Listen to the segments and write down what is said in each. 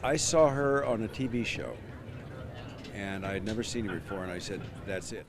I saw her on a TV show, and I had never seen her before, and I said, that's it.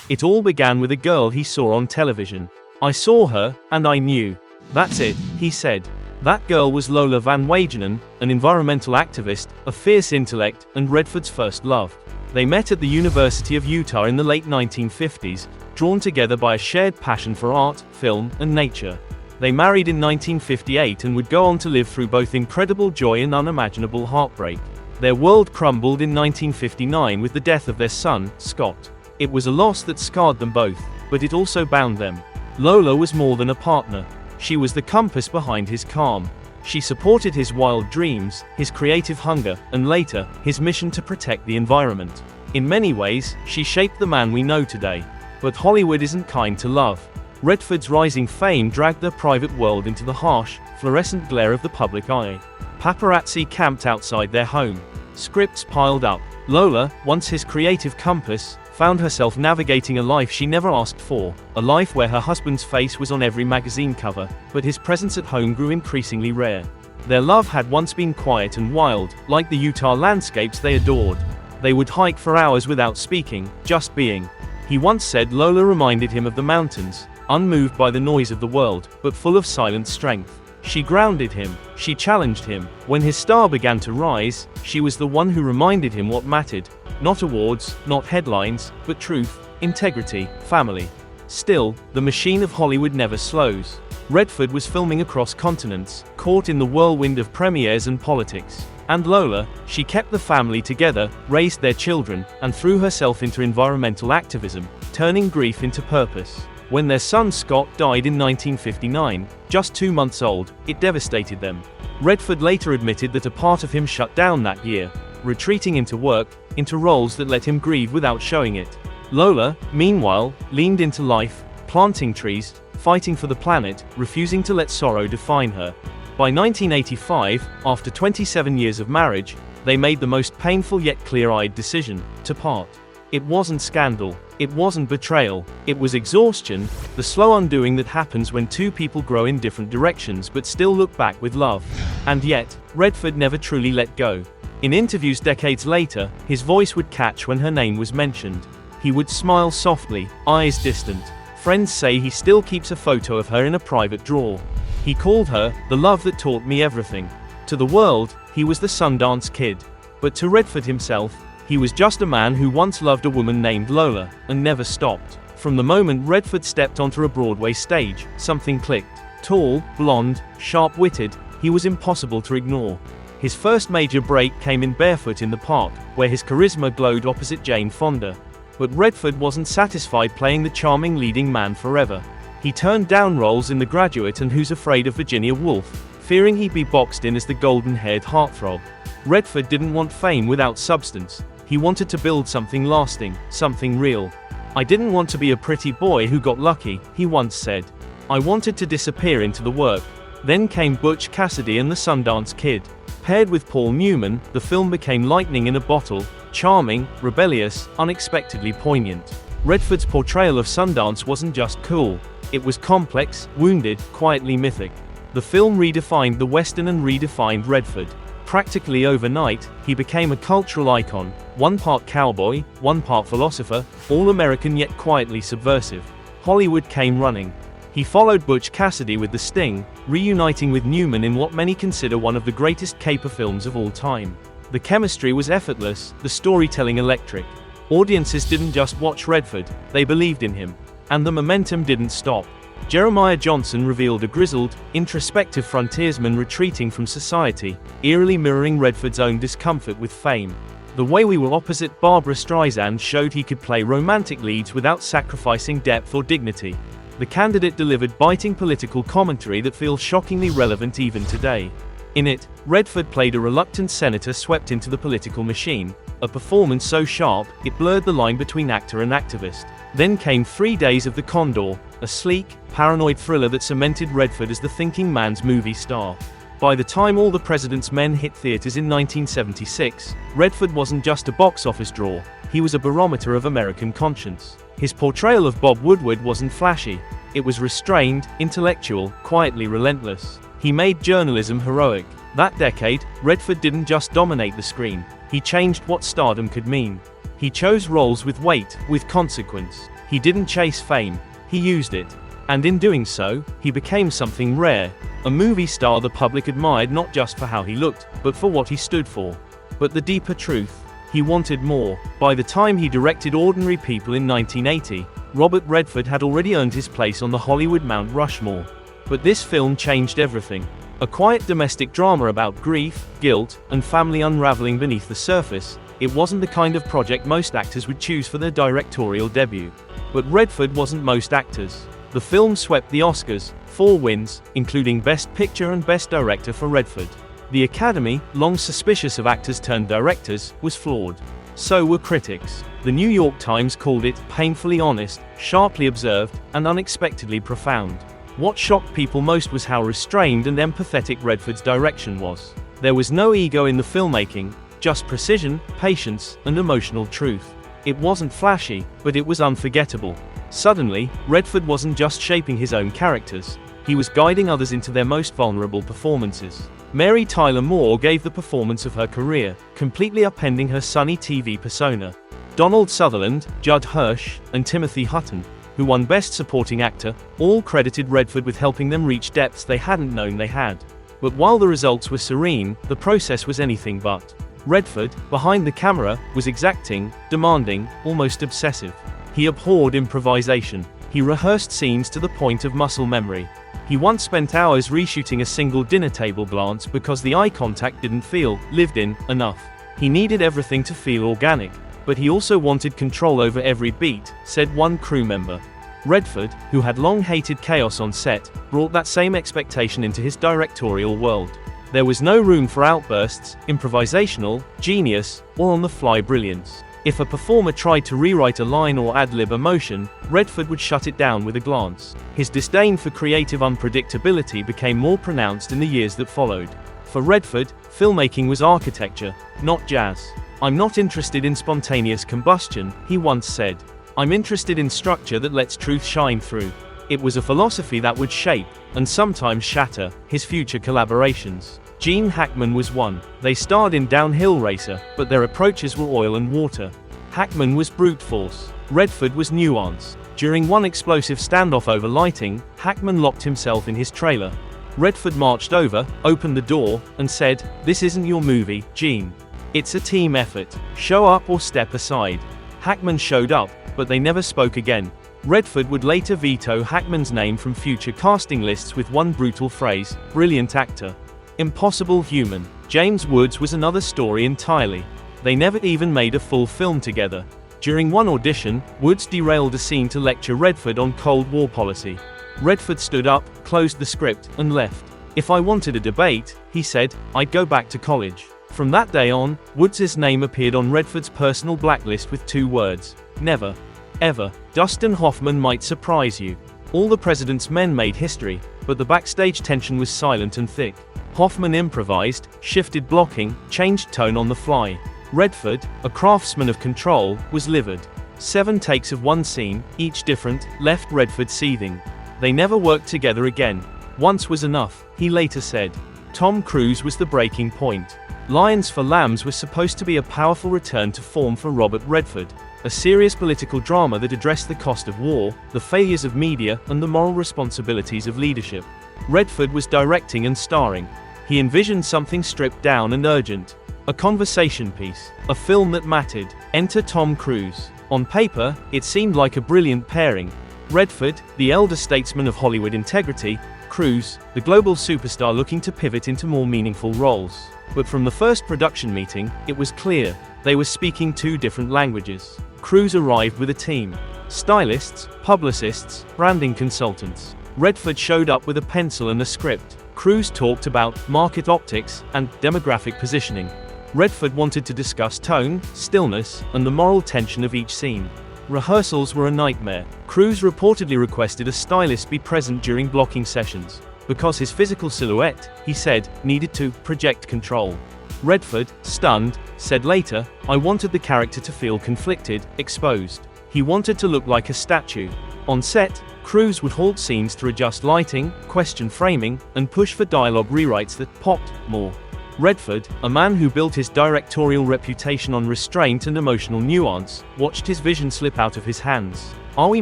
It all began with a girl he saw on television. I saw her, and I knew. That's it, he said. That girl was Lola Van Wagenen, an environmental activist, a fierce intellect, and Redford's first love. They met at the University of Utah in the late 1950s, drawn together by a shared passion for art, film, and nature. They married in 1958 and would go on to live through both incredible joy and unimaginable heartbreak. Their world crumbled in 1959 with the death of their son, Scott. It was a loss that scarred them both, but it also bound them. Lola was more than a partner. She was the compass behind his calm. She supported his wild dreams, his creative hunger, and later, his mission to protect the environment. In many ways, she shaped the man we know today. But Hollywood isn't kind to love. Redford's rising fame dragged their private world into the harsh, fluorescent glare of the public eye. Paparazzi camped outside their home. Scripts piled up. Lola, once his creative compass, found herself navigating a life she never asked for, a life where her husband's face was on every magazine cover, but his presence at home grew increasingly rare. Their love had once been quiet and wild, like the Utah landscapes they adored. They would hike for hours without speaking, just being. He once said Lola reminded him of the mountains, unmoved by the noise of the world, but full of silent strength. She grounded him, she challenged him. When his star began to rise, she was the one who reminded him what mattered. Not awards, not headlines, but truth, integrity, family. Still, the machine of Hollywood never slows. Redford was filming across continents, caught in the whirlwind of premieres and politics. And Lola, she kept the family together, raised their children, and threw herself into environmental activism, turning grief into purpose. When their son Scott died in 1959, just 2 months old, it devastated them. Redford later admitted that a part of him shut down that year, retreating into work, into roles that let him grieve without showing it. Lola, meanwhile, leaned into life, planting trees, fighting for the planet, refusing to let sorrow define her. By 1985, after 27 years of marriage, they made the most painful yet clear-eyed decision, to part. It wasn't scandal. It wasn't betrayal. It was exhaustion, the slow undoing that happens when two people grow in different directions but still look back with love. And yet, Redford never truly let go. In interviews decades later, his voice would catch when her name was mentioned. He would smile softly, eyes distant. Friends say he still keeps a photo of her in a private drawer. He called her, the love that taught me everything. To the world, he was the Sundance Kid. But to Redford himself, he was just a man who once loved a woman named Lola, and never stopped. From the moment Redford stepped onto a Broadway stage, something clicked. Tall, blonde, sharp-witted, he was impossible to ignore. His first major break came in Barefoot in the Park, where his charisma glowed opposite Jane Fonda. But Redford wasn't satisfied playing the charming leading man forever. He turned down roles in The Graduate and Who's Afraid of Virginia Woolf, fearing he'd be boxed in as the golden-haired heartthrob. Redford didn't want fame without substance. He wanted to build something lasting, something real. I didn't want to be a pretty boy who got lucky, he once said. I wanted to disappear into the work. Then came Butch Cassidy and the Sundance Kid. Paired with Paul Newman, the film became lightning in a bottle, charming, rebellious, unexpectedly poignant. Redford's portrayal of Sundance wasn't just cool. It was complex, wounded, quietly mythic. The film redefined the Western and redefined Redford. Practically overnight, he became a cultural icon, one part cowboy, one part philosopher, all American yet quietly subversive. Hollywood came running. He followed Butch Cassidy with The Sting, reuniting with Newman in what many consider one of the greatest caper films of all time. The chemistry was effortless, the storytelling electric. Audiences didn't just watch Redford, they believed in him. And the momentum didn't stop. Jeremiah Johnson revealed a grizzled, introspective frontiersman retreating from society, eerily mirroring Redford's own discomfort with fame. The Way We Were opposite Barbra Streisand showed he could play romantic leads without sacrificing depth or dignity. The candidate delivered biting political commentary that feels shockingly relevant even today. In it, Redford played a reluctant senator swept into the political machine, a performance so sharp, it blurred the line between actor and activist. Then came 3 Days of the Condor, a sleek, paranoid thriller that cemented Redford as the thinking man's movie star. By the time All the President's Men hit theaters in 1976, Redford wasn't just a box office draw, he was a barometer of American conscience. His portrayal of Bob Woodward wasn't flashy. It was restrained, intellectual, quietly relentless. He made journalism heroic. That decade, Redford didn't just dominate the screen, he changed what stardom could mean. He chose roles with weight, with consequence. He didn't chase fame, he used it. And in doing so, he became something rare, a movie star the public admired not just for how he looked, but for what he stood for. But the deeper truth, he wanted more. By the time he directed Ordinary People in 1980, Robert Redford had already earned his place on the Hollywood Mount Rushmore. But this film changed everything. A quiet domestic drama about grief, guilt, and family unraveling beneath the surface, it wasn't the kind of project most actors would choose for their directorial debut. But Redford wasn't most actors. The film swept the Oscars, 4 wins, including Best Picture and Best Director for Redford. The Academy, long suspicious of actors turned directors, was flawed. So were critics. The New York Times called it painfully honest, sharply observed, and unexpectedly profound. What shocked people most was how restrained and empathetic Redford's direction was. There was no ego in the filmmaking, just precision, patience, and emotional truth. It wasn't flashy, but it was unforgettable. Suddenly, Redford wasn't just shaping his own characters, he was guiding others into their most vulnerable performances. Mary Tyler Moore gave the performance of her career, completely upending her sunny TV persona. Donald Sutherland, Judd Hirsch, and Timothy Hutton, who won Best Supporting Actor, all credited Redford with helping them reach depths they hadn't known they had. But while the results were serene, the process was anything but. Redford, behind the camera, was exacting, demanding, almost obsessive. He abhorred improvisation. He rehearsed scenes to the point of muscle memory. He once spent hours reshooting a single dinner table glance because the eye contact didn't feel lived in enough. He needed everything to feel organic, but he also wanted control over every beat, said one crew member. Redford, who had long hated chaos on set, brought that same expectation into his directorial world. There was no room for outbursts, improvisational, genius, or on-the-fly brilliance. If a performer tried to rewrite a line or ad-lib emotion, Redford would shut it down with a glance. His disdain for creative unpredictability became more pronounced in the years that followed. For Redford, filmmaking was architecture, not jazz. "I'm not interested in spontaneous combustion," he once said. "I'm interested in structure that lets truth shine through." It was a philosophy that would shape, and sometimes shatter, his future collaborations. Gene Hackman was one. They starred in Downhill Racer, but their approaches were oil and water. Hackman was brute force. Redford was nuance. During one explosive standoff over lighting, Hackman locked himself in his trailer. Redford marched over, opened the door, and said, "This isn't your movie, Gene. It's a team effort. Show up or step aside." Hackman showed up, but they never spoke again. Redford would later veto Hackman's name from future casting lists with one brutal phrase, "Brilliant actor. Impossible human." James Woods was another story entirely. They never even made a full film together. During one audition, Woods derailed a scene to lecture Redford on Cold War policy. Redford stood up, closed the script, and left. "If I wanted a debate," he said, "I'd go back to college." From that day on, Woods' name appeared on Redford's personal blacklist with 2 words: never. Ever. Dustin Hoffman might surprise you. All the President's Men made history, but the backstage tension was silent and thick. Hoffman improvised, shifted blocking, changed tone on the fly. Redford, a craftsman of control, was livid. 7 takes of one scene, each different, left Redford seething. They never worked together again. "Once was enough," he later said. Tom Cruise was the breaking point. Lions for Lambs was supposed to be a powerful return to form for Robert Redford. A serious political drama that addressed the cost of war, the failures of media, and the moral responsibilities of leadership. Redford was directing and starring. He envisioned something stripped down and urgent. A conversation piece. A film that mattered. Enter Tom Cruise. On paper, it seemed like a brilliant pairing. Redford, the elder statesman of Hollywood integrity, Cruise, the global superstar looking to pivot into more meaningful roles. But from the first production meeting, it was clear. They were speaking 2 different languages. Cruise arrived with a team. Stylists, publicists, branding consultants. Redford showed up with a pencil and a script. Cruise talked about market optics and demographic positioning. Redford wanted to discuss tone, stillness, and the moral tension of each scene. Rehearsals were a nightmare. Cruise reportedly requested a stylist be present during blocking sessions, because his physical silhouette, he said, needed to project control. Redford, stunned, said later, "I wanted the character to feel conflicted, exposed. He wanted to look like a statue." On set, Cruise would halt scenes to adjust lighting, question framing, and push for dialogue rewrites that popped more. Redford, a man who built his directorial reputation on restraint and emotional nuance, watched his vision slip out of his hands. "Are we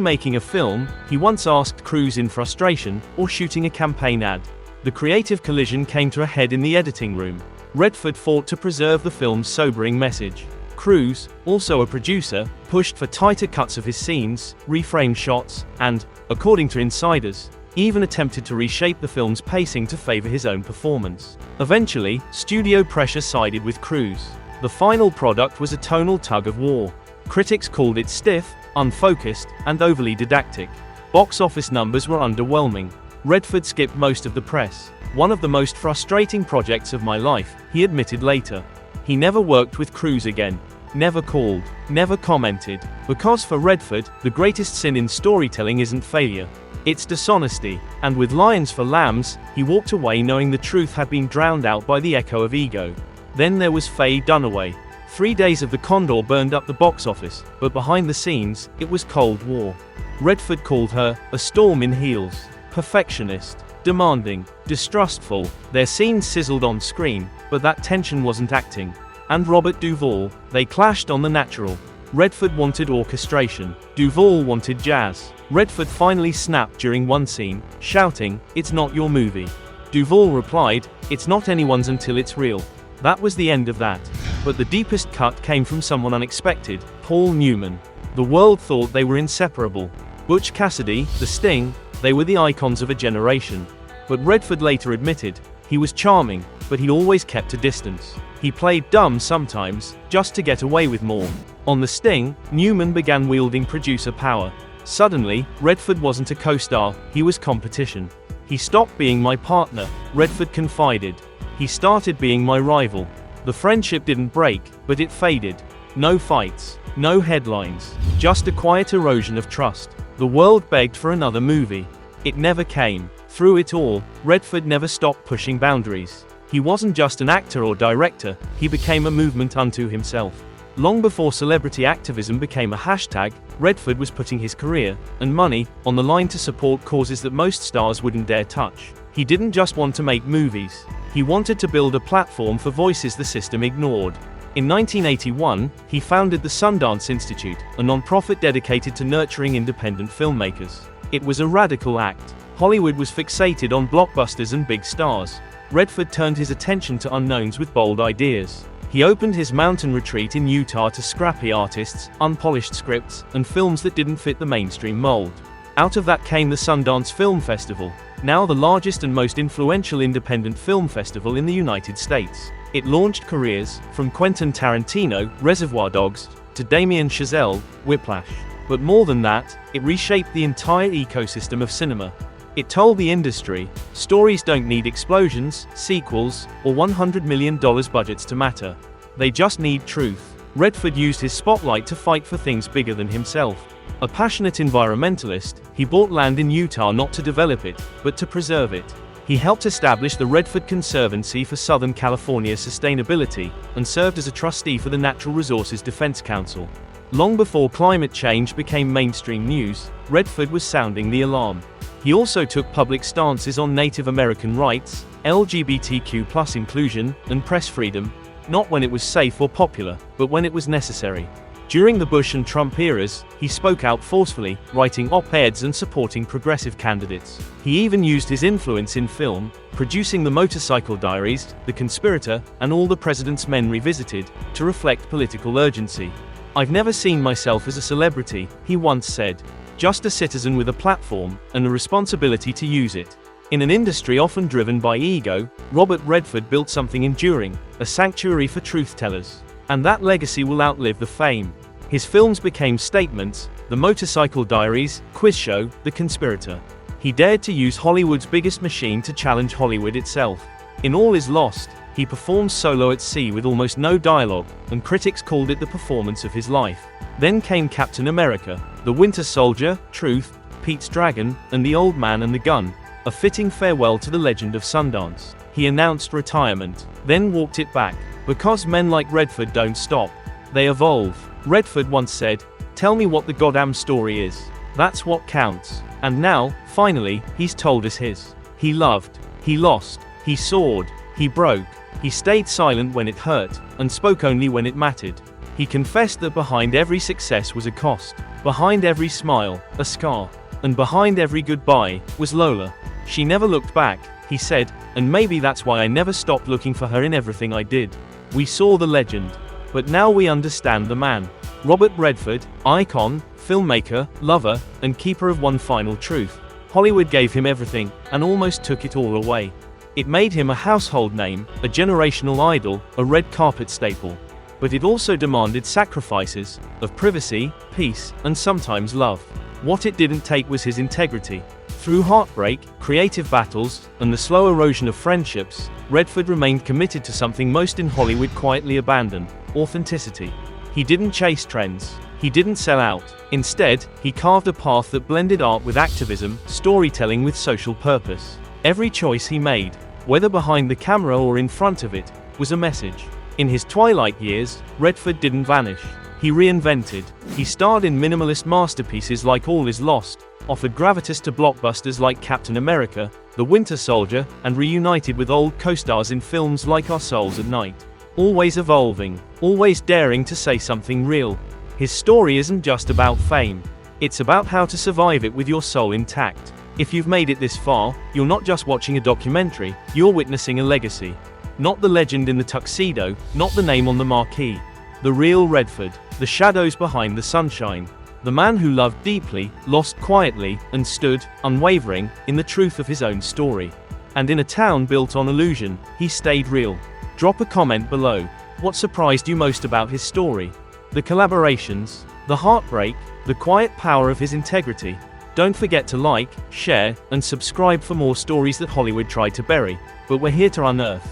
making a film?" he once asked Cruise in frustration, "or shooting a campaign ad?" The creative collision came to a head in the editing room. Redford fought to preserve the film's sobering message. Cruise, also a producer, pushed for tighter cuts of his scenes, reframed shots, and, according to insiders, even attempted to reshape the film's pacing to favor his own performance. Eventually, studio pressure sided with Cruise. The final product was a tonal tug of war. Critics called it stiff, unfocused, and overly didactic. Box office numbers were underwhelming. Redford skipped most of the press. "One of the most frustrating projects of my life," he admitted later. He never worked with Cruise again. Never called. Never commented. Because for Redford, the greatest sin in storytelling isn't failure. It's dishonesty. And with Lions for Lambs, he walked away knowing the truth had been drowned out by the echo of ego. Then there was Faye Dunaway. 3 Days of the Condor burned up the box office, but behind the scenes, it was Cold War. Redford called her a storm in heels. Perfectionist. Demanding. Distrustful. Their scenes sizzled on screen, but that tension wasn't acting. And Robert Duvall, they clashed on the natural. Redford wanted orchestration. Duvall wanted jazz. Redford finally snapped during one scene, shouting, "It's not your movie." Duvall replied, "It's not anyone's until it's real." That was the end of that. But the deepest cut came from someone unexpected, Paul Newman. The world thought they were inseparable. Butch Cassidy, The Sting, they were the icons of a generation. But Redford later admitted, he was charming, but he always kept a distance. He played dumb sometimes, just to get away with more. On The Sting, Newman began wielding producer power. Suddenly, Redford wasn't a co-star, he was competition. "He stopped being my partner," Redford confided. "He started being my rival." The friendship didn't break, but it faded. No fights, no headlines, just a quiet erosion of trust. The world begged for another movie. It never came. Through it all, Redford never stopped pushing boundaries. He wasn't just an actor or director, he became a movement unto himself. Long before celebrity activism became a hashtag, Redford was putting his career, and money, on the line to support causes that most stars wouldn't dare touch. He didn't just want to make movies. He wanted to build a platform for voices the system ignored. In 1981, he founded the Sundance Institute, a non-profit dedicated to nurturing independent filmmakers. It was a radical act. Hollywood was fixated on blockbusters and big stars. Redford turned his attention to unknowns with bold ideas. He opened his mountain retreat in Utah to scrappy artists, unpolished scripts, and films that didn't fit the mainstream mold. Out of that came the Sundance Film Festival, now the largest and most influential independent film festival in the United States. It launched careers, from Quentin Tarantino, Reservoir Dogs, to Damien Chazelle, Whiplash. But more than that, it reshaped the entire ecosystem of cinema. It told the industry, stories don't need explosions, sequels, or $100 million budgets to matter. They just need truth. Redford used his spotlight to fight for things bigger than himself. A passionate environmentalist, he bought land in Utah not to develop it, but to preserve it. He helped establish the Redford Conservancy for Southern California Sustainability, and served as a trustee for the Natural Resources Defense Council. Long before climate change became mainstream news, Redford was sounding the alarm. He also took public stances on Native American rights, LGBTQ+ inclusion, and press freedom, not when it was safe or popular, but when it was necessary. During the Bush and Trump eras, he spoke out forcefully, writing op-eds and supporting progressive candidates. He even used his influence in film, producing The Motorcycle Diaries, The Conspirator, and All the President's Men Revisited, to reflect political urgency. "I've never seen myself as a celebrity," he once said. "Just a citizen with a platform, and a responsibility to use it." In an industry often driven by ego, Robert Redford built something enduring, a sanctuary for truth-tellers. And that legacy will outlive the fame. His films became statements: The Motorcycle Diaries, Quiz Show, The Conspirator. He dared to use Hollywood's biggest machine to challenge Hollywood itself. In All Is Lost, he performed solo at sea with almost no dialogue, and critics called it the performance of his life. Then came Captain America, The Winter Soldier, Truth, Pete's Dragon, and The Old Man and the Gun, a fitting farewell to the legend of Sundance. He announced retirement, then walked it back. Because men like Redford don't stop. They evolve. Redford once said, "Tell me what the goddamn story is. That's what counts." And now, finally, he's told us his. He loved. He lost. He soared. He broke. He stayed silent when it hurt, and spoke only when it mattered. He confessed that behind every success was a cost. Behind every smile, a scar. And behind every goodbye, was Lola. She never looked back, he said, and maybe that's why I never stopped looking for her in everything I did. We saw the legend. But now we understand the man. Robert Redford, icon, filmmaker, lover, and keeper of one final truth. Hollywood gave him everything, and almost took it all away. It made him a household name, a generational idol, a red carpet staple. But it also demanded sacrifices, of privacy, peace, and sometimes love. What it didn't take was his integrity. Through heartbreak, creative battles, and the slow erosion of friendships, Redford remained committed to something most in Hollywood quietly abandoned: authenticity. He didn't chase trends. He didn't sell out. Instead, he carved a path that blended art with activism, storytelling with social purpose. Every choice he made, whether behind the camera or in front of it, was a message. In his twilight years, Redford didn't vanish. He reinvented. He starred in minimalist masterpieces like All Is Lost, offered gravitas to blockbusters like Captain America, The Winter Soldier, and reunited with old co-stars in films like Our Souls at Night. Always evolving, always daring to say something real. His story isn't just about fame. It's about how to survive it with your soul intact. If you've made it this far, you're not just watching a documentary, you're witnessing a legacy. Not the legend in the tuxedo, not the name on the marquee. The real Redford, the shadows behind the sunshine. The man who loved deeply, lost quietly, and stood, unwavering, in the truth of his own story. And in a town built on illusion, he stayed real. Drop a comment below. What surprised you most about his story? The collaborations, the heartbreak, the quiet power of his integrity. Don't forget to like, share, and subscribe for more stories that Hollywood tried to bury, but we're here to unearth.